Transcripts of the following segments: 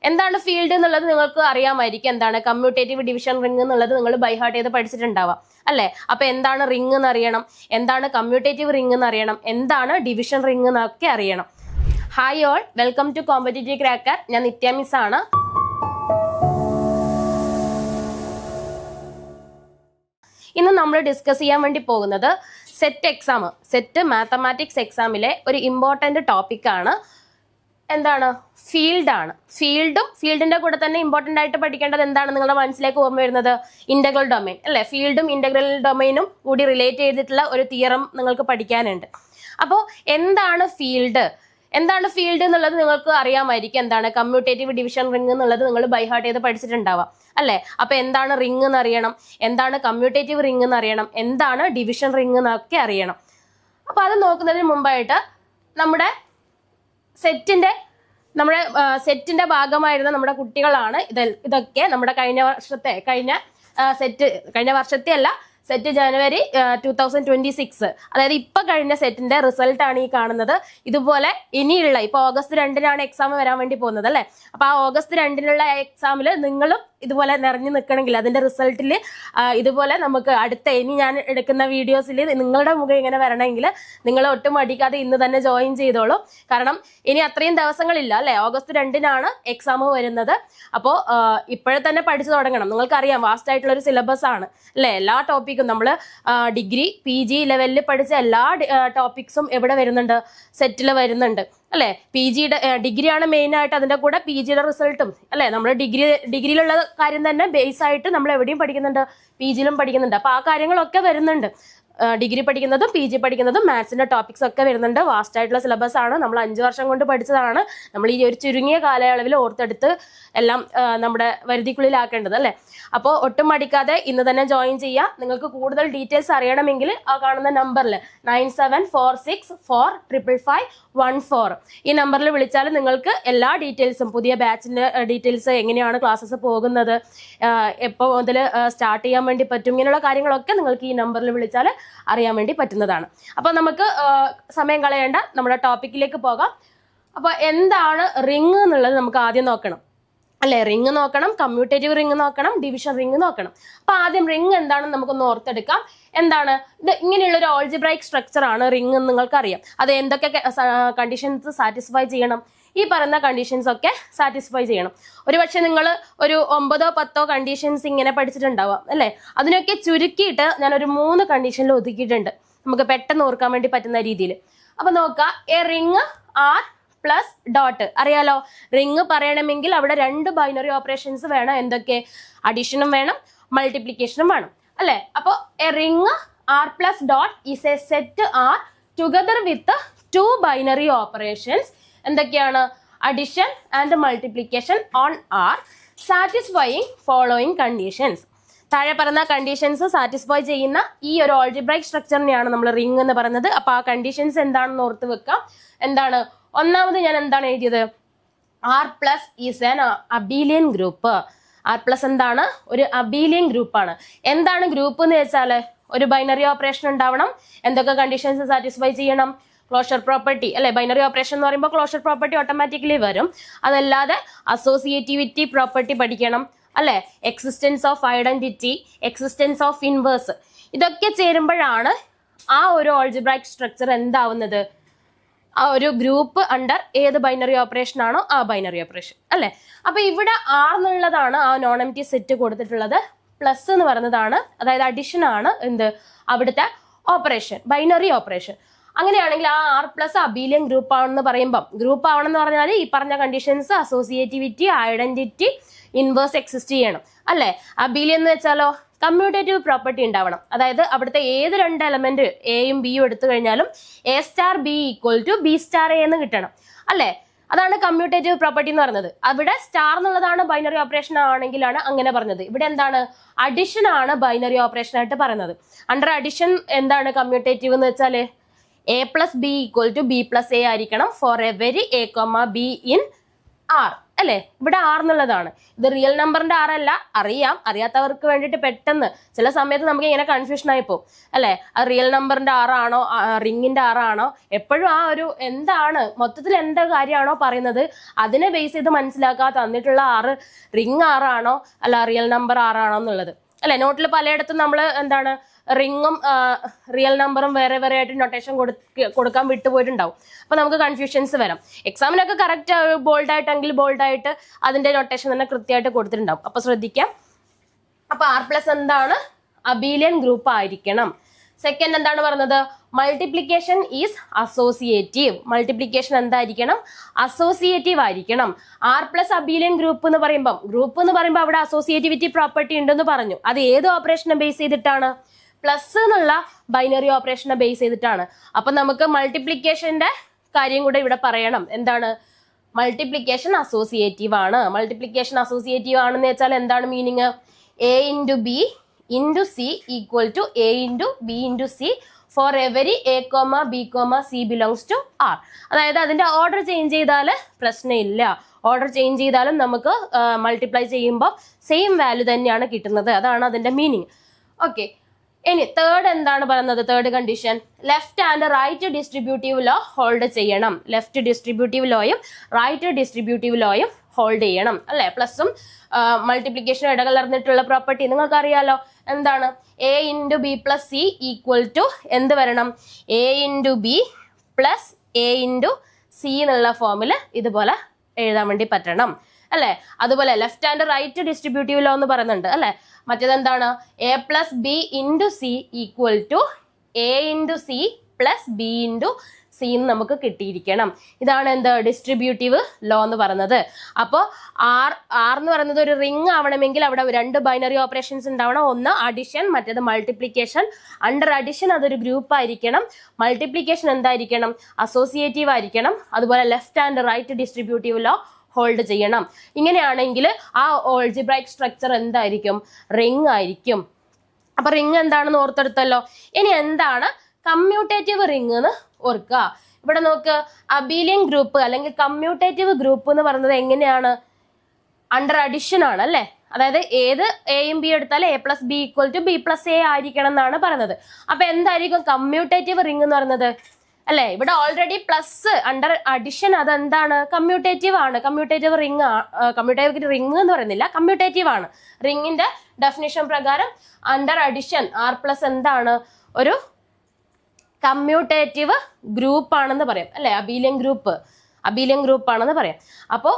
എന്താണ് ഫീൽഡ് എന്നുള്ളത് നിങ്ങൾക്ക് അറിയാമായിരിക്കും. എന്താണ് കമ്മ്യൂട്ടേറ്റീവ് ഡിവിഷൻ റിംഗ് എന്നുള്ളത് നിങ്ങൾ ബൈ ഹാർട്ട് ചെയ്ത് പഠിച്ചിട്ടുണ്ടാവാം അല്ലെ. അപ്പൊ എന്താണ് റിംഗ് എന്ന് അറിയണം, എന്താണ് കമ്മ്യൂട്ടേറ്റീവ് റിംഗ് എന്ന് അറിയണം, എന്താണ് ഡിവിഷൻ റിംഗ് എന്നൊക്കെ അറിയണം. Hi all, welcome to competitive cracker. ഞാൻ നിത്യ മിസ് ആണ്. ഇന്ന് നമ്മൾ ഡിസ്കസ് ചെയ്യാൻ വേണ്ടി പോകുന്നത് സെറ്റ് മാത്തമാറ്റിക്സ് എക്സാമിലെ ഒരു ഇമ്പോർട്ടന്റ് ടോപ്പിക്കാണ്. എന്താണ്? ഫീൽഡാണ്. ഫീൽഡിന്റെ കൂടെ തന്നെ ഇമ്പോർട്ടന്റ് ആയിട്ട് പഠിക്കേണ്ടത് എന്താണ് നിങ്ങളുടെ മനസ്സിലേക്ക് ഓർമ്മ വരുന്നത്? ഇന്റഗ്രൽ ഡൊമൈൻ അല്ലെ. ഫീൽഡും ഇന്റഗ്രൽ ഡൊമൈനും കൂടി റിലേറ്റ് ചെയ്തിട്ടുള്ള ഒരു തിയറം നിങ്ങൾക്ക് പഠിക്കാനുണ്ട്. അപ്പോൾ എന്താണ് ഫീൽഡ് എന്നുള്ളത് നിങ്ങൾക്ക് അറിയാമായിരിക്കും. എന്താണ് കമ്മ്യൂട്ടേറ്റീവ് ഡിവിഷൻ റിംഗ് എന്നുള്ളത് നിങ്ങൾ ബൈ ഹാർട്ട് ചെയ്ത് പഠിച്ചിട്ടുണ്ടാവാം അല്ലെ. അപ്പൊ എന്താണ് റിംഗ് എന്ന് അറിയണം, എന്താണ് കമ്മ്യൂട്ടേറ്റീവ് റിംഗ് എന്ന് അറിയണം, എന്താണ് ഡിവിഷൻ റിംഗ് എന്നൊക്കെ അറിയണം. അപ്പൊ അത് നോക്കുന്നതിന് മുമ്പായിട്ട് നമ്മുടെ സെറ്റിന്റെ ഭാഗമായിരുന്ന നമ്മുടെ കുട്ടികളാണ് ഇതൊക്കെ നമ്മുടെ കഴിഞ്ഞ വർഷത്തെ അല്ല, സെറ്റ് ജനുവരി 2026, അതായത് ഇപ്പൊ കഴിഞ്ഞ സെറ്റിന്റെ റിസൾട്ട് ആണ് ഈ കാണുന്നത്. ഇതുപോലെ ഇനിയുള്ള ഇപ്പൊ ഓഗസ്റ്റ് 2-നാണ് എക്സാം വരാൻ വേണ്ടി പോകുന്നത് അല്ലെ. അപ്പൊ ആ ഓഗസ്റ്റ് 2-നുള്ള എക്സാമിൽ നിങ്ങളും ഇതുപോലെ നിറഞ്ഞു നിൽക്കണമെങ്കിൽ അതിന്റെ റിസൾട്ടിൽ ഇതുപോലെ നമുക്ക് ഇനി ഞാൻ എടുക്കുന്ന വീഡിയോസിൽ നിങ്ങളുടെ മുഖം ഇങ്ങനെ വരണമെങ്കിൽ നിങ്ങൾ ഒട്ടും മടിക്കാതെ ഇന്ന് തന്നെ ജോയിൻ ചെയ്തോളൂ. കാരണം ഇനി അത്രയും ദിവസങ്ങളില്ല അല്ലെ. ഓഗസ്റ്റ് 2-നാണ് എക്സാം വരുന്നത്. അപ്പോൾ ഇപ്പോഴേ തന്നെ പഠിച്ചു തുടങ്ങണം. നിങ്ങൾക്കറിയാം വാസ്റ്റ് ആയിട്ടുള്ള ഒരു സിലബസ് ആണ് അല്ലെ. എല്ലാ ടോപ്പിക്കും നമ്മൾ ഡിഗ്രി PG ലെവലിൽ പഠിച്ച എല്ലാ ടോപ്പിക്സും എവിടെ വരുന്നുണ്ട്? സെറ്റിൽ വരുന്നുണ്ട് അല്ലെ. ഡിഗ്രിയാണ് മെയിൻ ആയിട്ട്, അതിന്റെ കൂടെ PGയുടെ റിസൾട്ടും അല്ലെ. നമ്മൾ ഡിഗ്രിയിലുള്ള കാര്യം തന്നെ ബേസ് ആയിട്ട് നമ്മൾ എവിടെയും പഠിക്കുന്നുണ്ട്, PGയിലും പഠിക്കുന്നുണ്ട്. അപ്പൊ ആ കാര്യങ്ങളൊക്കെ വരുന്നുണ്ട്. ഡിഗ്രി പഠിക്കുന്നതും PG പഠിക്കുന്നതും മാത്സിന്റെ ടോപ്പിക്സ് ഒക്കെ വരുന്നുണ്ട്. വാസ്റ്റ് ആയിട്ടുള്ള സിലബസ് ആണ്. നമ്മൾ 5 വർഷം കൊണ്ട് പഠിച്ചതാണ്. നമ്മൾ ഈ ഒരു ചുരുങ്ങിയ കാലയളവിൽ ഓർത്തെടുത്ത് എല്ലാം നമ്മുടെ വരുതിക്കുള്ളിലാക്കേണ്ടത് അല്ലെ. അപ്പോൾ ഒട്ടും മടിക്കാതെ ഇന്ന് തന്നെ ജോയിൻ ചെയ്യുക. നിങ്ങൾക്ക് കൂടുതൽ ഡീറ്റെയിൽസ് അറിയണമെങ്കിൽ ആ കാണുന്ന നമ്പറിൽ 9746455514 ഈ നമ്പറിൽ വിളിച്ചാൽ നിങ്ങൾക്ക് എല്ലാ ഡീറ്റെയിൽസും, പുതിയ ബാച്ചിന്റെ ഡീറ്റെയിൽസ്, എങ്ങനെയാണ് ക്ലാസ്സസ് പോകുന്നത്, എപ്പോൾ മുതൽ സ്റ്റാർട്ട് ചെയ്യാൻ വേണ്ടി പറ്റും, ഇങ്ങനെയുള്ള കാര്യങ്ങളൊക്കെ നിങ്ങൾക്ക് ഈ നമ്പറിൽ വിളിച്ചാൽ അറിയാൻ വേണ്ടി പറ്റുന്നതാണ്. അപ്പൊ നമുക്ക് സമയം കളയേണ്ട, നമ്മുടെ ടോപ്പിക്കിലേക്ക് പോകാം. അപ്പൊ എന്താണ് റിംഗ് എന്നുള്ളത് നമുക്ക് ആദ്യം നോക്കണം അല്ലെ. റിംഗ് നോക്കണം, കമ്മ്യൂട്ടേറ്റീവ് റിംഗ് നോക്കണം, ഡിവിഷൻ റിംഗ് നോക്കണം. അപ്പൊ ആദ്യം റിംഗ് എന്താണെന്ന് നമുക്കൊന്ന് ഓർത്തെടുക്കാം. എന്താണ് ഇത്? ഇങ്ങനെയുള്ള ഒരു ഓൾജിബ്രൈക് സ്ട്രക്ചർ ആണ് റിംഗ് എന്ന് നിങ്ങൾക്കറിയാം. അത് എന്തൊക്കെ കണ്ടീഷൻസ് സാറ്റിസ്ഫൈ ചെയ്യണം? ഈ പറയുന്ന കണ്ടീഷൻസ് ഒക്കെ സാറ്റിസ്ഫൈ ചെയ്യണം. ഒരുപക്ഷെ നിങ്ങൾ ഒരു 9-10 കണ്ടീഷൻസ് ഇങ്ങനെ പഠിച്ചിട്ടുണ്ടാവാം അല്ലെ. അതിനൊക്കെ ചുരുക്കിയിട്ട് ഞാനൊരു 3 കണ്ടീഷനിൽ ഒതുക്കിയിട്ടുണ്ട്, നമുക്ക് പെട്ടെന്ന് ഓർക്കാൻ വേണ്ടി പറ്റുന്ന രീതിയിൽ. അപ്പൊ നോക്കാം. A ring R plus dot. അറിയാലോ, റിംഗ് പറയണമെങ്കിൽ അവിടെ 2 ബൈനറി ഓപ്പറേഷൻസ് വേണം. എന്തൊക്കെ? അഡീഷനും വേണം, മൾട്ടിപ്ലിക്കേഷനും വേണം അല്ലെ. അപ്പൊ a ring R plus dot is a set R together with 2 binary operations. എന്തൊക്കെയാണ്? Addition and multiplication on R satisfying following conditions. താഴെ പറയുന്ന കണ്ടീഷൻസ് സാറ്റിസ്ഫൈ ചെയ്യുന്ന ഈ ഒരു ഓൾജിബ്രൈക് സ്ട്രക്ചറിനെയാണ് നമ്മൾ റിംഗ് എന്ന് പറയുന്നത്. അപ്പൊ ആ കണ്ടീഷൻസ് എന്താണെന്ന് ഓർത്ത് വെക്കാം. എന്താണ്? ഒന്നാമത് ഞാൻ എന്താണ് എഴുതിയത്? R plus is an abelian group. R plus എന്താണ്? ഒരു അബീലിയൻ ഗ്രൂപ്പാണ്. എന്താണ് ഗ്രൂപ്പ് എന്ന് വെച്ചാൽ ഒരു ബൈനറി ഓപ്പറേഷൻ ഉണ്ടാവണം. എന്തൊക്കെ കണ്ടീഷൻസ് സാറ്റിസ്ഫൈ ചെയ്യണം? ക്ലോഷർ പ്രോപ്പർട്ടി അല്ലെ. ബൈനറി ഓപ്പറേഷൻ എന്ന് പറയുമ്പോൾ ക്ലോഷർ പ്രോപ്പർട്ടി ഓട്ടോമാറ്റിക്കലി വരും. അതല്ലാതെ അസോസിയേറ്റിവിറ്റി പ്രോപ്പർട്ടി പഠിക്കണം അല്ലെ. Existence of identity, existence of inverse, ഇതൊക്കെ ചേരുമ്പോഴാണ് ആ ഒരു ഓൾജിബ്രൈക് സ്ട്രക്ചർ എന്താവുന്നത്? ആ ഒരു ഗ്രൂപ്പ് അണ്ടർ ഏത് ബൈനറി ഓപ്പറേഷൻ ആണോ ആ ബൈനറി ഓപ്പറേഷൻ അല്ലെ. അപ്പൊ ഇവിടെ ആർ എന്നുള്ളതാണ് ആ നോൺ എംപ്റ്റി സെറ്റ് കൊടുത്തിട്ടുള്ളത്. പ്ലസ് എന്ന് പറയുന്നതാണ്, അതായത് അഡിഷൻ ആണ് എന്ത്? അവിടുത്തെ ഓപ്പറേഷൻ, ബൈനറി ഓപ്പറേഷൻ. അങ്ങനെയാണെങ്കിൽ ആ ആർ പ്ലസ് അബീലിയൻ ഗ്രൂപ്പ് ആണെന്ന് പറയുമ്പോൾ, ഗ്രൂപ്പ് ആവണമെന്ന് പറഞ്ഞാൽ ഈ പറഞ്ഞ conditions associativity, identity, inverse exist ചെയ്യണം അല്ലെ. അബീലിയൻ എന്ന് വെച്ചാലോ കമ്മ്യൂട്ടേറ്റീവ് പ്രോപ്പർട്ടി ഉണ്ടാവണം. അതായത് അവിടുത്തെ ഏത് 2 എലമെന്റ് എയും ബിയും എടുത്തു കഴിഞ്ഞാലും A star B equal to B star A എന്ന് കിട്ടണം അല്ലെ. അതാണ് കമ്മ്യൂട്ടേറ്റീവ് പ്രോപ്പർട്ടി എന്ന് പറയുന്നത്. അവിടെ സ്റ്റാർ എന്നുള്ളതാണ് ബൈനറി ഓപ്പറേഷൻ ആണെങ്കിലാണ് അങ്ങനെ പറഞ്ഞത്. ഇവിടെ എന്താണ്? അഡിഷൻ ആണ് ബൈനറി ഓപ്പറേഷൻ ആയിട്ട് പറയുന്നത്. അണ്ടർ അഡിഷൻ എന്താണ് കമ്മ്യൂട്ടേറ്റീവ് എന്ന് വെച്ചാല് A plus B equal to B plus A ആയിരിക്കണം for every A, B in R അല്ലെ, ഇവിടെ ആർ എന്നുള്ളതാണ്. ഇത് റിയൽ നമ്പറിന്റെ ആർ അല്ല, അറിയാത്തവർക്ക് വേണ്ടിയിട്ട് പെട്ടെന്ന് ചില സമയത്ത് നമുക്ക് ഇങ്ങനെ കൺഫ്യൂഷൻ ആയി പോകും അല്ലെ, അത് റിയൽ നമ്പറിന്റെ ആറാണോ റിങ്ങിന്റെ ആറാണോ, എപ്പോഴും ആ ഒരു എന്താണ് മൊത്തത്തിൽ എന്താ കാര്യമാണോ പറയുന്നത് അതിനെ ബേസ് ചെയ്ത് മനസ്സിലാക്കാതെ തന്നിട്ടുള്ള ആറ് റിങ് ആറാണോ അല്ല റിയൽ നമ്പർ ആറാണോ എന്നുള്ളത് അല്ലെ. നോട്ടിൽ പലയിടത്തും നമ്മൾ എന്താണ് റിങ്ങും റിയൽ നമ്പറും വേറെ വേറെ ആയിട്ട് നൊട്ടേഷൻ കൊടുക്കാൻ വിട്ടുപോയിട്ടുണ്ടാവും. അപ്പൊ നമുക്ക് കൺഫ്യൂഷൻസ് വരാം. എക്സാമിനൊക്കെ കറക്റ്റ് ബോൾഡായിട്ടെങ്കിൽ ബോൾഡായിട്ട് അതിന്റെ നൊട്ടേഷൻ തന്നെ കൃത്യമായിട്ട് കൊടുത്തിട്ടുണ്ടാവും. അപ്പൊ ശ്രദ്ധിക്കാം. അപ്പൊ ആർ പ്ലസ് എന്താണ്? അബീലിയൻ ഗ്രൂപ്പ് ആയിരിക്കണം. സെക്കൻഡ് എന്താണ് പറഞ്ഞത്? Multiplication is associative. മൾട്ടിപ്ലിക്കേഷൻ എന്തായിരിക്കണം? അസോസിയേറ്റീവ് ആയിരിക്കണം. ആർ പ്ലസ് അബീലിയൻ ഗ്രൂപ്പ് എന്ന് പറയുമ്പോൾ അവിടെ അസോസിയേറ്റിവിറ്റി പ്രോപ്പർട്ടി ഉണ്ടെന്ന് പറഞ്ഞു. അത് ഏത് ഓപ്പറേഷനെ ബേസ് ചെയ്തിട്ടാണ്? പ്ലസ് എന്നുള്ള ബൈനറി ഓപ്പറേഷനെ ബേസ് ചെയ്തിട്ടാണ്. അപ്പൊ നമുക്ക് മൾട്ടിപ്ലിക്കേഷന്റെ കാര്യം കൂടെ ഇവിടെ പറയണം. എന്താണ്? മൾട്ടിപ്ലിക്കേഷൻ അസോസിയേറ്റീവ് ആണ്. മൾട്ടിപ്ലിക്കേഷൻ അസോസിയേറ്റീവ് ആണെന്ന് വെച്ചാൽ എന്താണ് meaning? A into B into C equal to A into B into C for every A comma B comma C belongs to R. അതായത് അതിന്റെ ഓർഡർ ചേഞ്ച് ചെയ്താൽ പ്രശ്നമില്ല. ഓർഡർ ചേഞ്ച് ചെയ്താലും നമുക്ക് മൾട്ടിപ്ലൈ ചെയ്യുമ്പോൾ സെയിം വാല്യൂ തന്നെയാണ് കിട്ടുന്നത്. അതാണ് അതിന്റെ മീനിങ്. ഓക്കെ, ഇനി തേർഡ് എന്താണ് പറയുന്നത്? Third condition, left and right distributive law hold ചെയ്യണം. ലെഫ്റ്റ് ഡിസ്ട്രിബ്യൂട്ടീവ് ലോയും റൈറ്റ് ഡിസ്ട്രിബ്യൂട്ടീവ് ലോയും ഹോൾഡ് ചെയ്യണം അല്ലെ. പ്ലസും മൾട്ടിപ്ലിക്കേഷനും ഇടകലർന്നിട്ടുള്ള പ്രോപ്പർട്ടി നിങ്ങൾക്ക് അറിയാലോ. എന്താണ്? A into B plus C equal to എന്ത് വരണം? A into B plus A into C എന്നുള്ള ഫോമിൽ ഇതുപോലെ എഴുതാൻ വേണ്ടി പറ്റണം അല്ലെ. അതുപോലെ left and right distributive law എന്ന് പറയുന്നുണ്ട് അല്ലെ. മറ്റേത് എന്താണ്? A plus B into C equal to A into C plus B into C നമുക്ക് കിട്ടിയിരിക്കണം. ഇതാണ് എന്ത്? ഡിസ്ട്രിബ്യൂട്ടീവ് ലോ എന്ന് പറയുന്നത്. അപ്പോൾ ആർ എന്ന് പറയുന്നത് ഒരു റിംഗ് ആവണമെങ്കിൽ അവിടെ രണ്ട് ബൈനറി ഓപ്പറേഷൻസ് ഉണ്ടാവണം. ഒന്ന് അഡിഷൻ, മറ്റേത് മൾട്ടിപ്ലിക്കേഷൻ. അണ്ടർ അഡിഷൻ അതൊരു ഗ്രൂപ്പ് ആയിരിക്കണം. മൾട്ടിപ്ലിക്കേഷൻ എന്തായിരിക്കണം? അസോസിയേറ്റീവ് ആയിരിക്കണം. അതുപോലെ left and right distributive law hold ചെയ്യണം. ഇങ്ങനെയാണെങ്കിൽ ആ ഓൾജിബ്രൈക് സ്ട്രക്ചർ എന്തായിരിക്കും? റിംഗ് ആയിരിക്കും. അപ്പൊ റിംഗ് എന്താണെന്ന് ഓർത്തെടുത്തല്ലോ. ഇനി എന്താണ് കമ്മ്യൂട്ടേറ്റീവ് റിംഗ് എന്ന് ഓർക്കുക. ഇവിടെ നോക്ക്, അബീലിയൻ ഗ്രൂപ്പ് അല്ലെങ്കിൽ കമ്മ്യൂട്ടേറ്റീവ് ഗ്രൂപ്പ് എന്ന് പറയുന്നത് എങ്ങനെയാണ്? അണ്ടർ അഡിഷൻ ആണ് അല്ലെ. അതായത് ഏത് എയും ബി എടുത്താൽ A plus B equal to B plus A ആയിരിക്കണം എന്നാണ് പറയുന്നത്. അപ്പൊ എന്തായിരിക്കും കമ്മ്യൂട്ടേറ്റീവ് റിംഗ് എന്ന് പറയുന്നത് അല്ലെ? ഇവിടെ ഓൾറെഡി പ്ലസ് അണ്ടർ അഡിഷൻ അതെന്താണ്? കമ്മ്യൂട്ടേറ്റീവ് ആണ്. കമ്മ്യൂട്ടേറ്റീവ് റിംഗ് റിംഗ് എന്ന് പറയുന്നില്ല, കമ്മ്യൂട്ടേറ്റീവ് ആണ്. റിംഗിന്റെ ഡെഫിനിഷൻ പ്രകാരം അണ്ടർ അഡിഷൻ ആർ പ്ലസ് എന്താണ്? ഒരു കമ്മ്യൂട്ടേറ്റീവ് ഗ്രൂപ്പ് ആണെന്ന് പറയാം അല്ലെ. അബീലിയൻ ഗ്രൂപ്പ് ആണെന്ന് പറയാം. അപ്പോൾ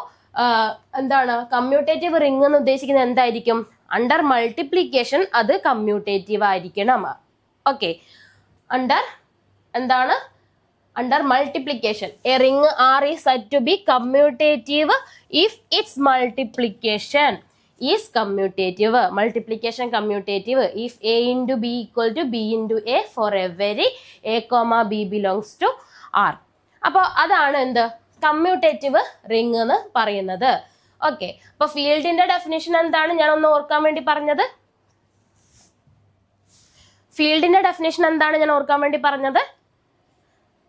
എന്താണ് കമ്മ്യൂട്ടേറ്റീവ് റിംഗ് എന്ന് ഉദ്ദേശിക്കുന്നത്? എന്തായിരിക്കും? അണ്ടർ മൾട്ടിപ്ലിക്കേഷൻ അത് കമ്മ്യൂട്ടേറ്റീവ് ആയിരിക്കണം. Okay, under multiplication a ring R is said to be commutative if its multiplication is commutative. Multiplication commutative if a into b equal to b into a for every a comma b belongs to R. അപ്പോൾ അതാണ് എന്ത്? Commutative ring എന്ന് പറയുന്നത്. Okay, അപ്പൊ ഫീൽഡിന്റെ definition എന്താണ്? ഞാൻ ഒന്ന് ഓർക്കാൻ വേണ്ടി പറഞ്ഞത്.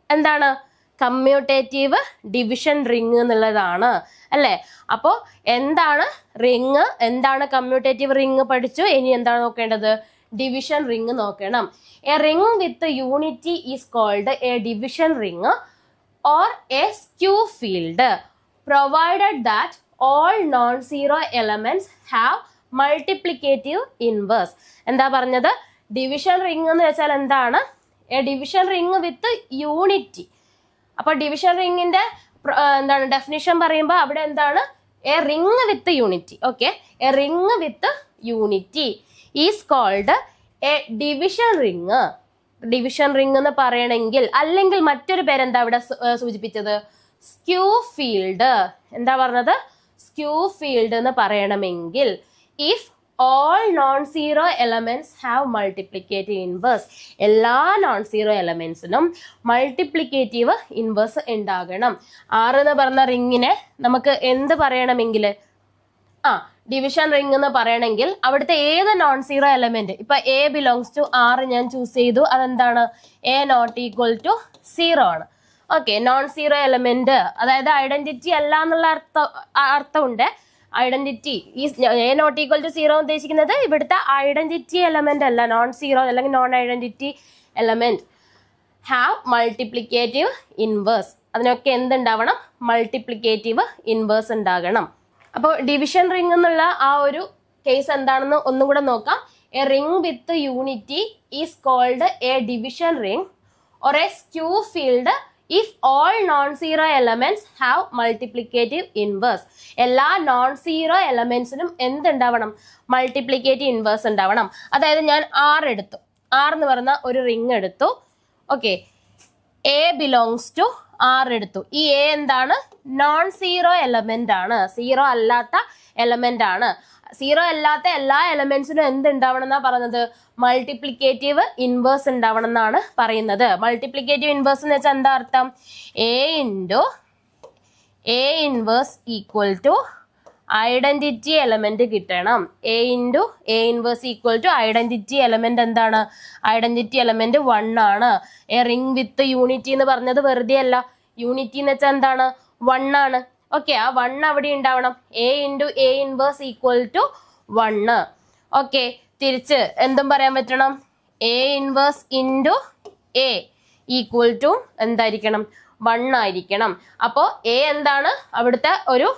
എന്താണ്? കമ്മ്യൂട്ടേറ്റീവ് ഡിവിഷൻ റിംഗ് എന്നുള്ളതാണ് അല്ലെ. അപ്പോ എന്താണ് റിംഗ്, എന്താണ് കമ്മ്യൂട്ടേറ്റീവ് റിംഗ് പഠിച്ചു. ഇനി എന്താണ് നോക്കേണ്ടത്? ഡിവിഷൻ റിംഗ് നോക്കണം. A ring with unity is called a division ring or a skew field provided that all non zero elements have multiplicative inverse. എന്താ പറഞ്ഞത്? ഡിവിഷൻ റിംഗ് എന്ന് വെച്ചാൽ എന്താണ്? A division ring with unity. അപ്പൊ division റിംഗിന്റെ എന്താണ് definition പറയുമ്പോൾ അവിടെ എന്താണ്? A ring with unity. Okay, a ring with unity is called a division ring. Division ring എന്ന് പറയണമെങ്കിൽ, അല്ലെങ്കിൽ മറ്റൊരു പേരെന്താ ഇവിടെ സൂചിപ്പിച്ചത്? Skew field. എന്താ പറഞ്ഞത്? സ്ക്യൂ ഫീൽഡ് എന്ന് പറയണമെങ്കിൽ if all non-zero elements have multiplicative inverse. എല്ലാ non-zero elementsനും മൾട്ടിപ്ലിക്കേറ്റീവ് ഇൻവേഴ്സ് ഉണ്ടാകണം. ആർ എന്ന് പറഞ്ഞ റിങ്ങിനെ നമുക്ക് എന്ത് പറയണമെങ്കിൽ ഡിവിഷൻ റിംഗ് എന്ന് പറയണമെങ്കിൽ അവിടുത്തെ ഏത് നോൺ സീറോ എലമെന്റ്, ഇപ്പൊ എ ബിലോങ്സ് ടു ആർ ഞാൻ ചൂസ് ചെയ്തു, അതെന്താണ്? എ നോട്ട് ഈക്വൽ ടു 0 ആണ്. ഓക്കെ, നോൺ സീറോ എലമെന്റ് അതായത് ഐഡന്റിറ്റി അല്ല എന്നുള്ള അർത്ഥമുണ്ട്. ഐഡന്റിറ്റി ഈ A not equal to zero ഉദ്ദേശിക്കുന്നത് ഇവിടുത്തെ ഐഡന്റിറ്റി എലമെന്റ് അല്ല, നോൺ സീറോ അല്ലെങ്കിൽ non identity element have multiplicative inverse. അതിനൊക്കെ എന്തുണ്ടാവണം? മൾട്ടിപ്ലിക്കേറ്റീവ് ഇൻവേഴ്സ് ഉണ്ടാകണം. അപ്പോൾ ഡിവിഷൻ റിംഗ് എന്നുള്ള ആ ഒരു കേസ് എന്താണെന്ന് ഒന്നും കൂടെ നോക്കാം. A ring with unity is called a division ring or a skew field if all non-zero elements have multiplicative inverse. എല്ലാ നോൺ സീറോ എലമെന്റ്സിനും എന്തുണ്ടാവണം? മൾട്ടിപ്ലിക്കേറ്റീവ് ഇൻവേഴ്സ് ഉണ്ടാവണം. അതായത് ഞാൻ ആർ എടുത്തു, ആർ എന്ന് പറയുന്ന ഒരു റിംഗ് എടുത്തു. Okay, A belongs to R എടുത്തു. ഈ എ എന്താണ്? നോൺ സീറോ എലമെന്റ് ആണ്, സീറോ അല്ലാത്ത എലമെന്റ് ആണ്. സീറോ അല്ലാത്ത എല്ലാ എലമെന്റ്സിനും എന്തുണ്ടാവണം എന്നാ പറയുന്നത്? മൾട്ടിപ്ലിക്കേറ്റീവ് ഇൻവേഴ്സ് ഉണ്ടാവണം എന്നാണ് പറയുന്നത്. മൾട്ടിപ്ലിക്കേറ്റീവ് ഇൻവേഴ്സ് എന്ന് വെച്ചാൽ എന്താ അർത്ഥം? A into A inverse equal to identity element കിട്ടണം. A into A inverse equal to identity element എന്താണ്? ഐഡന്റിറ്റി എലമെന്റ് 1 ആണ്. എ റിംഗ് വിത്ത് യൂണിറ്റി എന്ന് പറഞ്ഞത് വെറുതെ അല്ല. യൂണിറ്റി എന്ന് വെച്ചാൽ എന്താണ്? 1 ആണ്. ഓക്കെ, ആ 1 അവിടെ ഉണ്ടാവണം. A into A inverse equal to 1. Okay, തിരിച്ച് എന്തും പറയാൻ പറ്റണം? A inverse into A equal to എന്തായിരിക്കണം? 1 ആയിരിക്കണം. അപ്പോൾ എ എന്താണ്? അവിടുത്തെ ഒരു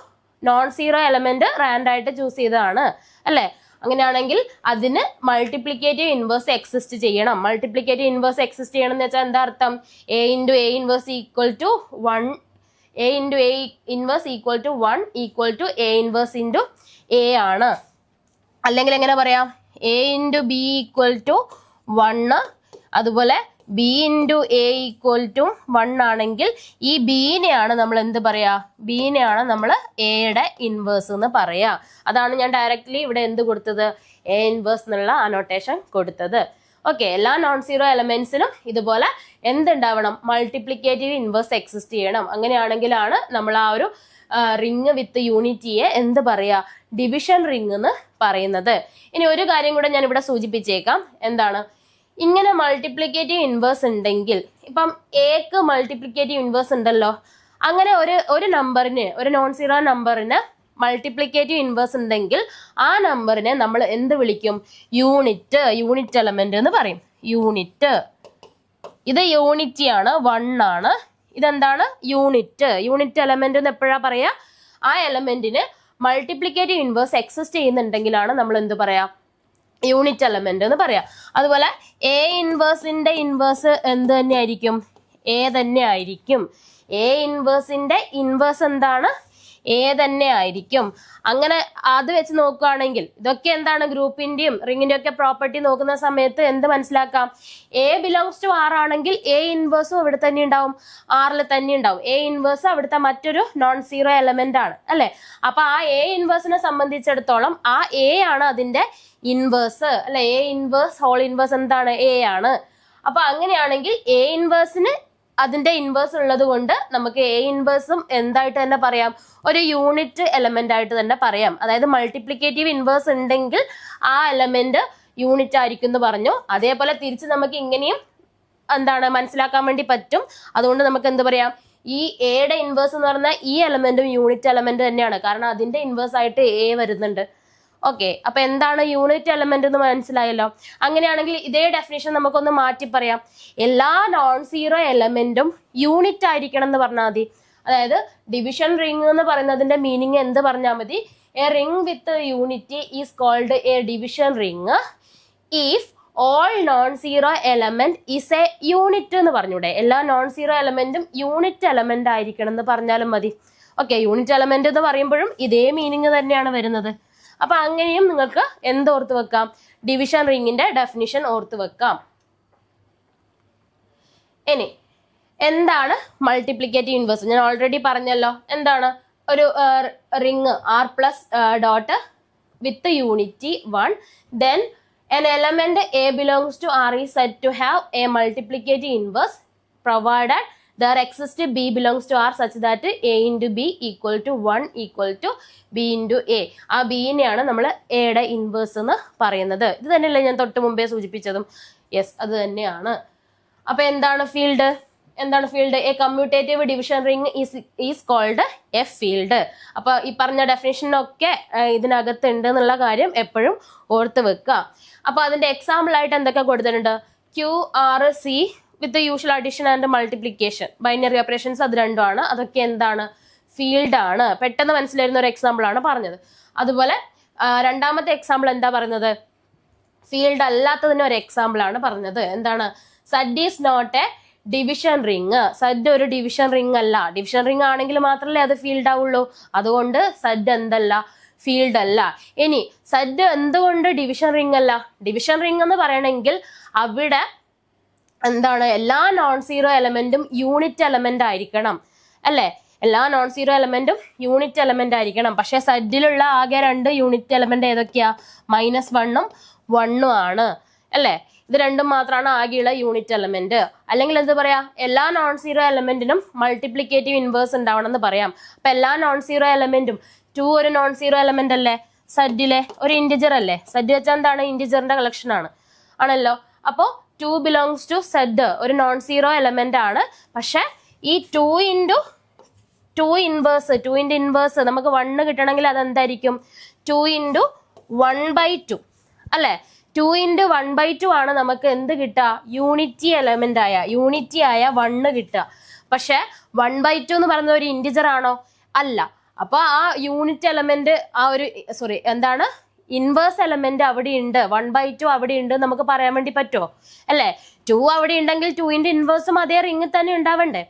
നോൺ സീറോ എലമെന്റ് റാൻഡായിട്ട് ചൂസ് ചെയ്തതാണ് അല്ലേ? അങ്ങനെയാണെങ്കിൽ അതിന് മൾട്ടിപ്ലിക്കേറ്റീവ് ഇൻവേഴ്സ് എക്സിസ്റ്റ് ചെയ്യണം. മൾട്ടിപ്ലിക്കേറ്റീവ് ഇൻവേഴ്സ് എക്സിസ്റ്റ് ചെയ്യണം എന്ന് വെച്ചാൽ എന്താ അർത്ഥം? A into A inverse equal to 1, A into A inverse equal to 1 equal to A inverse into A ആണ്. അല്ലെങ്കിൽ എങ്ങനെ പറയാം? A into B equal to 1, അതുപോലെ B into A equal to 1 ആണെങ്കിൽ ഈ ബീനെയാണ് നമ്മൾ എന്ത് പറയാ? ബീനെയാണ് നമ്മൾ എയുടെ ഇൻവേഴ്സ് എന്ന് പറയാ. അതാണ് ഞാൻ ഡയറക്റ്റ്ലി ഇവിടെ എന്ത് കൊടുത്തത്? എ ഇൻവേഴ്സ് എന്നുള്ള അനോട്ടേഷൻ കൊടുത്തത്. ഓക്കെ, എല്ലാ നോൺ സീറോ എലമെന്റ്സിനും ഇതുപോലെ എന്തുണ്ടാവണം? മൾട്ടിപ്ലിക്കേറ്റീവ് ഇൻവേഴ്സ് എക്സിസ്റ്റ് ചെയ്യണം. അങ്ങനെയാണെങ്കിലാണ് നമ്മൾ ആ ഒരു റിംഗ് വിത്ത് യൂണിറ്റിയെ എന്ത് പറയാ? ഡിവിഷൻ റിംഗ് എന്ന് പറയുന്നത്. ഇനി ഒരു കാര്യം കൂടെ ഞാൻ ഇവിടെ സൂചിപ്പിച്ചേക്കാം. എന്താണ്? ഇങ്ങനെ മൾട്ടിപ്ലിക്കേറ്റീവ് ഇൻവേഴ്സ് ഉണ്ടെങ്കിൽ, ഇപ്പം എക്ക് മൾട്ടിപ്ലിക്കേറ്റീവ് ഇൻവേഴ്സ് ഉണ്ടല്ലോ, അങ്ങനെ ഒരു നമ്പറിന്, ഒരു നോൺ സീറോ നമ്പറിന് മൾട്ടിപ്ലിക്കേറ്റീവ് ഇൻവേഴ്സ് ഉണ്ടെങ്കിൽ ആ നമ്പറിനെ നമ്മൾ എന്ത് വിളിക്കും? യൂണിറ്റ് എലമെന്റ് എന്ന് പറയും. ഇത് യൂണിറ്റി ആണ്, 1 ആണ്. ഇതെന്താണ്? യൂണിറ്റ് എലമെന്റ് എന്ന് എപ്പോഴാ പറയാ? ആ എലമെന്റിന് മൾട്ടിപ്ലിക്കേറ്റീവ് ഇൻവേഴ്സ് എക്സിസ്റ്റ് ചെയ്യുന്നുണ്ടെങ്കിലാണ് നമ്മൾ എന്ത് പറയാ? യൂണിറ്റ് എലമെന്റ് എന്ന് പറയാം. അതുപോലെ എ ഇൻവേഴ്സിന്റെ ഇൻവേഴ്സ് എന്ത് തന്നെ ആയിരിക്കും? എ തന്നെ ആയിരിക്കും. എ ഇൻവേഴ്സിന്റെ ഇൻവേഴ്സ് എന്താണ്? എ തന്നെ ആയിരിക്കും. അങ്ങനെ അത് വെച്ച് നോക്കുകയാണെങ്കിൽ ഇതൊക്കെ എന്താണ്? ഗ്രൂപ്പിന്റെയും റിങ്ങിന്റെയും ഒക്കെ പ്രോപ്പർട്ടി നോക്കുന്ന സമയത്ത് എന്ത് മനസ്സിലാക്കാം? എ ബിലോങ്സ് ടു ആർ ആണെങ്കിൽ എ ഇൻവേഴ്സും ഇവിടെ തന്നെ ഉണ്ടാവും, ആറിൽ തന്നെ ഉണ്ടാവും. എ ഇൻവേഴ്സ് അവിടുത്തെ മറ്റൊരു നോൺ സീറോ എലമെന്റ് ആണ് അല്ലെ? അപ്പൊ ആ എ ഇൻവേഴ്സിനെ സംബന്ധിച്ചിടത്തോളം ആ എ ആണ് അതിന്റെ ഇൻവേഴ്സ് അല്ലെ? എ ഇൻവേഴ്സ് ഹോൾ ഇൻവേഴ്സ് എന്താണ്? എ ആണ്. അപ്പൊ അങ്ങനെയാണെങ്കിൽ എ ഇൻവേഴ്സിന് അതിന്റെ ഇൻവേഴ്സ് ഉള്ളത് കൊണ്ട് നമുക്ക് എ ഇൻവേഴ്സും എന്തായിട്ട് തന്നെ പറയാം? ഒരു യൂണിറ്റ് എലമെന്റ് ആയിട്ട് തന്നെ പറയാം. അതായത് മൾട്ടിപ്ലിക്കേറ്റീവ് ഇൻവേഴ്സ് ഉണ്ടെങ്കിൽ ആ എലമെന്റ് യൂണിറ്റ് ആയിരിക്കും എന്ന് പറഞ്ഞു. അതേപോലെ തിരിച്ച് നമുക്ക് ഇങ്ങനെയും എന്താണ് മനസ്സിലാക്കാൻ വേണ്ടി പറ്റും. അതുകൊണ്ട് നമുക്ക് എന്ത് പറയാം? ഈ എയുടെ ഇൻവേഴ്സ് എന്ന് പറഞ്ഞാൽ ഈ എലമെന്റും യൂണിറ്റ് എലമെന്റ് തന്നെയാണ്. കാരണം അതിന്റെ ഇൻവേഴ്സ് ആയിട്ട് എ വരുന്നുണ്ട്. ഓക്കെ, അപ്പൊ എന്താണ് യൂണിറ്റ് എലമെന്റ് എന്ന് മനസ്സിലായല്ലോ. അങ്ങനെയാണെങ്കിൽ ഇതേ ഡെഫിനിഷൻ നമുക്കൊന്ന് മാറ്റി പറയാം. എല്ലാ നോൺ സീറോ എലമെന്റും യൂണിറ്റ് ആയിരിക്കണം എന്ന് പറഞ്ഞാൽ മതി. അതായത് ഡിവിഷൻ റിംഗ് എന്ന് പറയുന്നതിന്റെ മീനിങ് എന്ത് പറഞ്ഞാൽ മതി? A ring with unity is called a division ring if all non zero element is a unit എന്ന് പറഞ്ഞൂടെ? എല്ലാ നോൺ സീറോ എലമെന്റും യൂണിറ്റ് എലമെന്റ് ആയിരിക്കണം എന്ന് പറഞ്ഞാലും മതി. ഓക്കെ, യൂണിറ്റ് എലമെന്റ് എന്ന് പറയുമ്പോഴും ഇതേ മീനിങ് തന്നെയാണ് വരുന്നത്. അപ്പൊ അങ്ങനെയും നിങ്ങൾക്ക് എന്തോർത്ത് വെക്കാം? ഡിവിഷൻ റിംഗിന്റെ ഡെഫിനിഷൻ ഓർത്ത് വെക്കാം. ഇനി എന്താണ് മൾട്ടിപ്ലിക്കേറ്റീവ് ഇൻവേഴ്സ്? ഞാൻ ഓൾറെഡി പറഞ്ഞല്ലോ. എന്താണ്? ഒരു ring R plus dot with unity 1, then an element A belongs to R is said to have a multiplicative inverse provided there exists B belongs to R such that A into B equal to 1 equal to B into A. ആ ബിനെയാണ് നമ്മൾ എയുടെ inverse എന്ന് പറയുന്നത്. ഇത് തന്നെയല്ലേ ഞാൻ തൊട്ട് മുമ്പേ സൂചിപ്പിച്ചതും? യെസ്, അത് തന്നെയാണ്. അപ്പൊ എന്താണ് ഫീൽഡ്? എന്താണ് field? A commutative division ring is called a field. അപ്പൊ ഈ പറഞ്ഞ ഡെഫിനിഷനൊക്കെ ഇതിനകത്ത് ഉണ്ട് എന്നുള്ള കാര്യം എപ്പോഴും ഓർത്ത് വെക്കുക. അപ്പൊ അതിന്റെ എക്സാമ്പിൾ ആയിട്ട് എന്തൊക്കെ കൊടുത്തിട്ടുണ്ട്? QRC with usual addition and multiplication, binary operations, അത് രണ്ടുമാണ്. അതൊക്കെ എന്താണ്? ഫീൽഡ് ആണ്. പെട്ടെന്ന് മനസ്സിലായിരുന്ന ഒരു എക്സാമ്പിൾ ആണ് പറഞ്ഞത്. അതുപോലെ രണ്ടാമത്തെ എക്സാമ്പിൾ എന്താ പറയുന്നത്? ഫീൽഡ് അല്ലാത്തതിന് ഒരു എക്സാമ്പിൾ ആണ് പറഞ്ഞത്. എന്താണ്? Z is not a division ring. Z ഒരു ഡിവിഷൻ റിംഗ് അല്ല. ഡിവിഷൻ റിംഗ് ആണെങ്കിൽ മാത്രമല്ലേ അത് ഫീൽഡ് ആവുള്ളൂ. അതുകൊണ്ട് സഡ് എന്തല്ല? ഫീൽഡ് അല്ല. ഇനി സഡ് എന്തുകൊണ്ട് ഡിവിഷൻ റിംഗ് അല്ല? ഡിവിഷൻ റിംഗ് എന്ന് പറയണമെങ്കിൽ അവിടെ എന്താണ്? എല്ലാ നോൺ സീറോ എലമെന്റും യൂണിറ്റ് എലമെന്റ് ആയിരിക്കണം അല്ലേ? എല്ലാ നോൺ സീറോ എലമെന്റും യൂണിറ്റ് എലമെന്റ് ആയിരിക്കണം. പക്ഷെ സഡിലുള്ള ആകെ 2 യൂണിറ്റ് എലമെന്റ് ഏതൊക്കെയാ? -1ഉം 1ഉം ആണ് അല്ലേ? ഇത് രണ്ടും മാത്രമാണ് ആകെയുള്ള യൂണിറ്റ് എലമെന്റ്. അല്ലെങ്കിൽ എന്ത് പറയാ? എല്ലാ നോൺ സീറോ എലമെന്റിനും മൾട്ടിപ്ലിക്കേറ്റീവ് ഇൻവേഴ്സ് ഉണ്ടാവണം എന്ന് പറയാം. അപ്പൊ എല്ലാ നോൺ സീറോ എലമെന്റും 2 ഒരു നോൺ സീറോ എലമെന്റ് അല്ലേ? സഡിലെ ഒരു ഇൻറ്റിജർ അല്ലേ? സഡ് വെച്ചാൽ എന്താണ്? ഇൻറ്റിജറിന്റെ കളക്ഷൻ ആണല്ലോ. അപ്പോ 2 ബിലോങ്സ് ടു സഡ്, ഒരു നോൺ സീറോ എലമെന്റ് ആണ്. പക്ഷെ ഈ 2 ഇൻറ്റു ഇൻവേഴ്സ് നമുക്ക് 1 കിട്ടണമെങ്കിൽ അതെന്തായിരിക്കും? 2 ഇൻറ്റു 1/2 അല്ലെ? 2 ഇൻറ്റു 1/2 ആണ് നമുക്ക് എന്ത് കിട്ടുക? യൂണിറ്റി ആയ 1 കിട്ടുക. പക്ഷെ 1/2 എന്ന് പറയുന്നത് ഒരു ഇൻറ്റിജർ ആണോ? അല്ല. അപ്പൊ ആ യൂണിറ്റ് എലമെന്റ് എന്താണ്? ഇൻവേഴ്സ് എലമെന്റ് അവിടെ ഉണ്ട്, 1/2 അവിടെ ഉണ്ട് നമുക്ക് പറയാൻ വേണ്ടി പറ്റുമോ? അല്ലെ? 2 അവിടെ ഉണ്ടെങ്കിൽ 2ന്റെ ഇൻവേഴ്സും അതേ റിംഗ് തന്നെ ഉണ്ടാവണ്ടേ?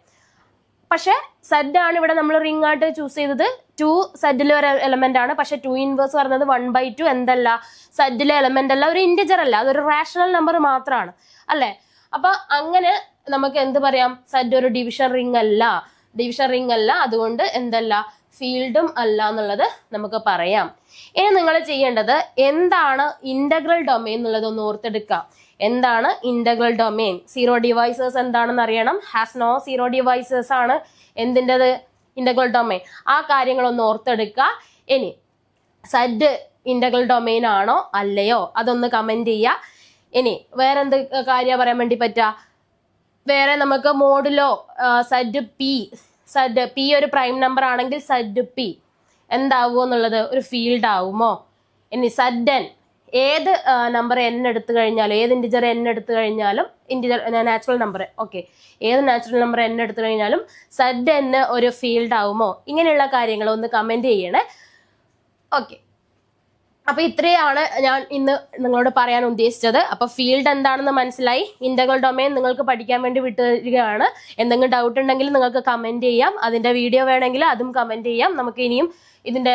പക്ഷെ സഡ് ആണ് ഇവിടെ നമ്മൾ റിംഗ് ആയിട്ട് ചൂസ് ചെയ്തത്. 2 സഡിലെ ഒരു എലമെന്റ് ആണ്. പക്ഷെ 2 ഇൻവേഴ്സ് പറയുന്നത് 1/2 എന്തല്ല? സഡിലെ എലമെന്റ് അല്ല, ഒരു ഇൻറ്റിജർ അല്ല, അതൊരു റാഷണൽ നമ്പർ മാത്രമാണ് അല്ലെ? അപ്പൊ അങ്ങനെ നമുക്ക് എന്ത് പറയാം? സഡ് ഒരു ഡിവിഷൻ റിംഗ് അല്ല. അതുകൊണ്ട് എന്തല്ല? ഫീൽഡും അല്ല എന്നുള്ളത് നമുക്ക് പറയാം. ഇനി നിങ്ങൾ ചെയ്യേണ്ടത് എന്താണ് ഇന്റഗ്രൽ ഡൊമെയിൻ എന്നുള്ളത് ഒന്ന് ഓർത്തെടുക്കാം. എന്താണ് ഇന്റഗ്രൽ ഡൊമെയിൻ? സീറോ ഡിവൈസേഴ്സ് എന്താണെന്ന് അറിയണം. ഹാസ് നോ സീറോ ഡിവൈസേഴ്സ് ആണ് എന്തിൻ്റെത്? Integral domain. ആ കാര്യങ്ങളൊന്ന് ഓർത്തെടുക്കുക. ഇനി സഡ് ഇന്റഗ്രൽ ഡൊമെയിൻ ആണോ അല്ലയോ അതൊന്ന് കമന്റ് ചെയ്യുക. ഇനി വേറെ എന്ത് കാര്യം പറയാൻ വേണ്ടി പറ്റുക? വേറെ നമുക്ക് മോഡുലോ സഡ് പി ഒരു പ്രൈം നമ്പർ ആണെങ്കിൽ സഡ് പി എന്താവുമോ എന്നുള്ളത് ഒരു ഫീൽഡ് ആവുമോ? ഇനി സഡ് എൻ, ഏത് നമ്പർ n എടുത്തു കഴിഞ്ഞാലും, ഏത് ഇൻറ്റിജർ n എടുത്തു കഴിഞ്ഞാലും, നാച്ചുറൽ നമ്പർ ഏത് നാച്ചുറൽ നമ്പർ n എടുത്തു കഴിഞ്ഞാലും സഡ് n ഒരു ഫീൽഡ് ആവുമോ? ഇങ്ങനെയുള്ള കാര്യങ്ങൾ ഒന്ന് കമന്റ് ചെയ്യണേ. ഓക്കെ, അപ്പൊ ഇത്രയാണ് ഞാൻ ഇന്ന് നിങ്ങളോട് പറയാൻ ഉദ്ദേശിച്ചത്. അപ്പൊ ഫീൽഡ് എന്താണെന്ന് മനസ്സിലായി. ഇന്റഗ്രൽ ഡൊമെയിൻ നിങ്ങൾക്ക് പഠിക്കാൻ വേണ്ടി വിട്ടുതരികയാണ്. എന്തെങ്കിലും ഡൗട്ട് ഉണ്ടെങ്കിൽ നിങ്ങൾക്ക് കമന്റ് ചെയ്യാം. അതിന്റെ വീഡിയോ വേണമെങ്കിൽ അതും കമന്റ് ചെയ്യാം. നമുക്ക് ഇനിയും ഇതിന്റെ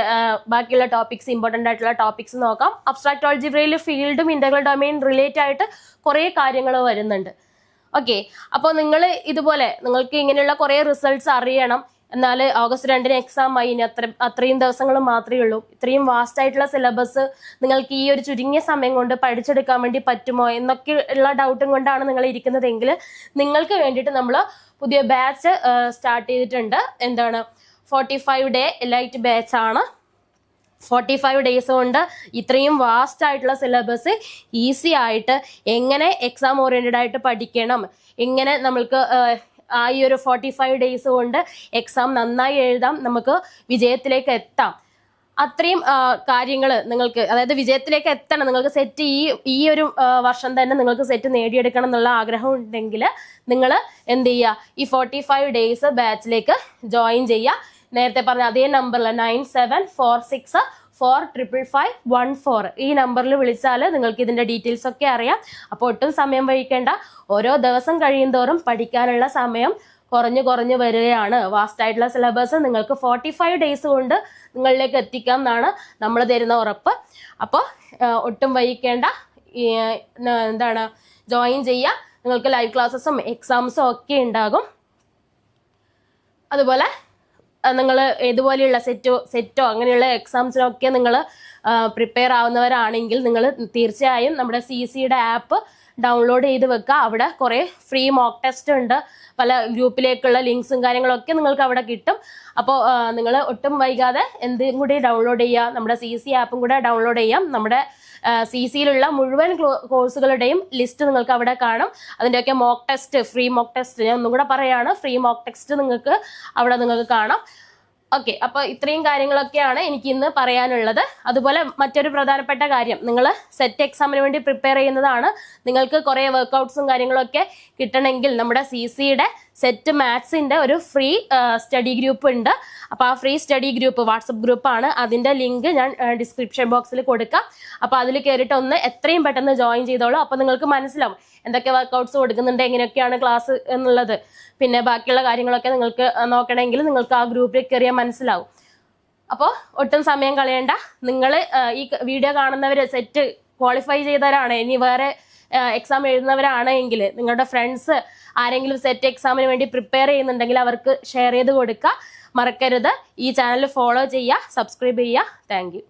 ബാക്കിയുള്ള ടോപ്പിക്സ്, ഇമ്പോർട്ടൻ്റ് ആയിട്ടുള്ള ടോപ്പിക്സ് നോക്കാം. അബ്സ്ട്രാക്ട് ആൾജിബ്രയിൽ ഫീൽഡും ഇന്റഗ്രൽ ഡൊമെയിൻ റിലേറ്റ് ആയിട്ട് കുറേ കാര്യങ്ങൾ വരുന്നുണ്ട്. ഓക്കെ, അപ്പോൾ നിങ്ങൾ ഇതുപോലെ നിങ്ങൾക്ക് ഇങ്ങനെയുള്ള കുറേ റിസൾട്ട്സ് അറിയണം. എന്നാൽ ഓഗസ്റ്റ് 2 എക്സാം ആയി. ഇനി അത്രയും ദിവസങ്ങൾ മാത്രമേ ഉള്ളൂ. ഇത്രയും വാസ്റ്റ് ആയിട്ടുള്ള സിലബസ് നിങ്ങൾക്ക് ഈ ഒരു ചുരുങ്ങിയ സമയം കൊണ്ട് പഠിച്ചെടുക്കാൻ വേണ്ടി പറ്റുമോ എന്നൊക്കെ ഉള്ള ഡൗട്ടും കൊണ്ടാണ് നിങ്ങൾ ഇരിക്കുന്നതെങ്കിൽ നിങ്ങൾക്ക് വേണ്ടിയിട്ട് നമ്മൾ പുതിയ ബാച്ച് സ്റ്റാർട്ട് ചെയ്തിട്ടുണ്ട്. എന്താണ്? 45 ഡേ എലൈറ്റ് ബാച്ച് ആണ്. 45 ഡേയ്സ് കൊണ്ട് ഇത്രയും വാസ്റ്റ് ആയിട്ടുള്ള സിലബസ് ഈസി ആയിട്ട് എങ്ങനെ എക്സാം ഓറിയന്റഡ് ആയിട്ട് പഠിക്കണം, എങ്ങനെ നമ്മൾക്ക് ആ ഈ ഒരു 45 ഡേയ്സ് കൊണ്ട് എക്സാം നന്നായി എഴുതാം, നമുക്ക് വിജയത്തിലേക്ക് എത്താം. അത്രയും കാര്യങ്ങൾ നിങ്ങൾക്ക്, അതായത് വിജയത്തിലേക്ക് എത്തണം, നിങ്ങൾക്ക് സെറ്റ് ഈ ഒരു വർഷം തന്നെ നിങ്ങൾക്ക് സെറ്റ് നേടിയെടുക്കണം എന്നുള്ള ആഗ്രഹം ഉണ്ടെങ്കിൽ നിങ്ങൾ എന്ത് ചെയ്യുക? ഈ 45 ഡേയ്സ് ബാച്ചിലേക്ക് ജോയിൻ ചെയ്യുക. നേരത്തെ പറഞ്ഞ അതേ നമ്പറിൽ 9746455514 ഈ നമ്പറിൽ വിളിച്ചാൽ നിങ്ങൾക്ക് ഇതിന്റെ ഡീറ്റെയിൽസ് ഒക്കെ അറിയാം. അപ്പോൾ ഒട്ടും സമയം വഹിക്കേണ്ട. ഓരോ ദിവസം കഴിയുന്തോറും പഠിക്കാനുള്ള സമയം കുറഞ്ഞു വരികയാണ്. വാസ്റ്റ് ആയിട്ടുള്ള സിലബസ് നിങ്ങൾക്ക് 45 ഡേയ്സ് കൊണ്ട് നിങ്ങളിലേക്ക് എത്തിക്കാം എന്നാണ് നമ്മൾ തരുന്ന ഉറപ്പ്. അപ്പോൾ ഒട്ടും വൈകിക്കേണ്ട, ജോയിൻ ചെയ്യുക. നിങ്ങൾക്ക് ലൈവ് ക്ലാസ്സസും എക്സാംസും ഒക്കെ ഉണ്ടാകും. അതുപോലെ നിങ്ങൾ ഇതുപോലെയുള്ള സെറ്റോ അങ്ങനെയുള്ള എക്സാംസിനൊക്കെ നിങ്ങൾ പ്രിപ്പയർ ആവുന്നവരാണെങ്കിൽ നിങ്ങൾ തീർച്ചയായും നമ്മുടെ CCയുടെ ആപ്പ് ഡൗൺലോഡ് ചെയ്ത് വെക്കുക. അവിടെ കുറേ ഫ്രീ മോക്ക് ടെസ്റ്റ് ഉണ്ട്, പല ഗ്രൂപ്പിലേക്കുള്ള ലിങ്ക്സും കാര്യങ്ങളൊക്കെ നിങ്ങൾക്ക് അവിടെ കിട്ടും. അപ്പോൾ നിങ്ങൾ ഒട്ടും വൈകാതെ എന്തും കൂടി ഡൗൺലോഡ് ചെയ്യുക, നമ്മുടെ CC ആപ്പും കൂടെ ഡൗൺലോഡ് ചെയ്യാം. നമ്മുടെ CCയിലുള്ള മുഴുവൻ കോഴ്സുകളുടെയും ലിസ്റ്റ് നിങ്ങൾക്ക് അവിടെ കാണും. അതിൻ്റെയൊക്കെ mock test, free mock test, ഞാൻ ഒന്നും കൂടെ പറയാണ്, ഫ്രീ മോക്ക് ടെസ്റ്റ് നിങ്ങൾക്ക് അവിടെ നിങ്ങൾക്ക് കാണാം. ഓക്കെ, അപ്പോൾ ഇത്രയും കാര്യങ്ങളൊക്കെയാണ് എനിക്ക് ഇന്ന് പറയാനുള്ളത്. അതുപോലെ മറ്റൊരു പ്രധാനപ്പെട്ട കാര്യം, നിങ്ങൾ സെറ്റ് എക്സാമിന് വേണ്ടി പ്രിപ്പയർ ചെയ്യുന്നതാണ്, നിങ്ങൾക്ക് കുറേ വർക്കൗട്ട്സും കാര്യങ്ങളൊക്കെ കിട്ടണമെങ്കിൽ നമ്മുടെ CCയുടെ സെറ്റ് മാത്സിൻ്റെ ഒരു ഫ്രീ സ്റ്റഡി ഗ്രൂപ്പ് ഉണ്ട്. അപ്പോൾ ആ ഫ്രീ സ്റ്റഡി ഗ്രൂപ്പ് വാട്സപ്പ് ഗ്രൂപ്പാണ്, അതിൻ്റെ ലിങ്ക് ഞാൻ ഡിസ്ക്രിപ്ഷൻ ബോക്സിൽ കൊടുക്കാം. അപ്പോൾ അതിൽ കയറിയിട്ട് ഒന്ന് എത്രയും പെട്ടെന്ന് ജോയിൻ ചെയ്തോളൂ. അപ്പോൾ നിങ്ങൾക്ക് മനസ്സിലാവും എന്തൊക്കെ വർക്കൗട്ട്സ് കൊടുക്കുന്നുണ്ട്, എങ്ങനെയൊക്കെയാണ് ക്ലാസ് എന്നുള്ളത്. പിന്നെ ബാക്കിയുള്ള കാര്യങ്ങളൊക്കെ നിങ്ങൾക്ക് നോക്കണമെങ്കിൽ നിങ്ങൾക്ക് ആ ഗ്രൂപ്പിൽ കയറിയാൽ മനസ്സിലാവും. അപ്പോൾ ഒട്ടും സമയം കളയണ്ട. നിങ്ങൾ ഈ വീഡിയോ കാണുന്നവർ സെറ്റ് ക്വാളിഫൈ ചെയ്തവരാണ്, ഇനി വേറെ എക്സാം എഴുതുന്നവരാണെങ്കിൽ നിങ്ങളുടെ ഫ്രണ്ട്സ് ആരെങ്കിലും സെറ്റ് എക്സാമിന് വേണ്ടി പ്രിപ്പയർ ചെയ്യുന്നുണ്ടെങ്കിൽ അവർക്ക് ഷെയർ ചെയ്ത് കൊടുക്കുക. മറക്കരുത്. ഈ ചാനൽ ഫോളോ ചെയ്യുക, സബ്സ്ക്രൈബ് ചെയ്യുക. Thank you.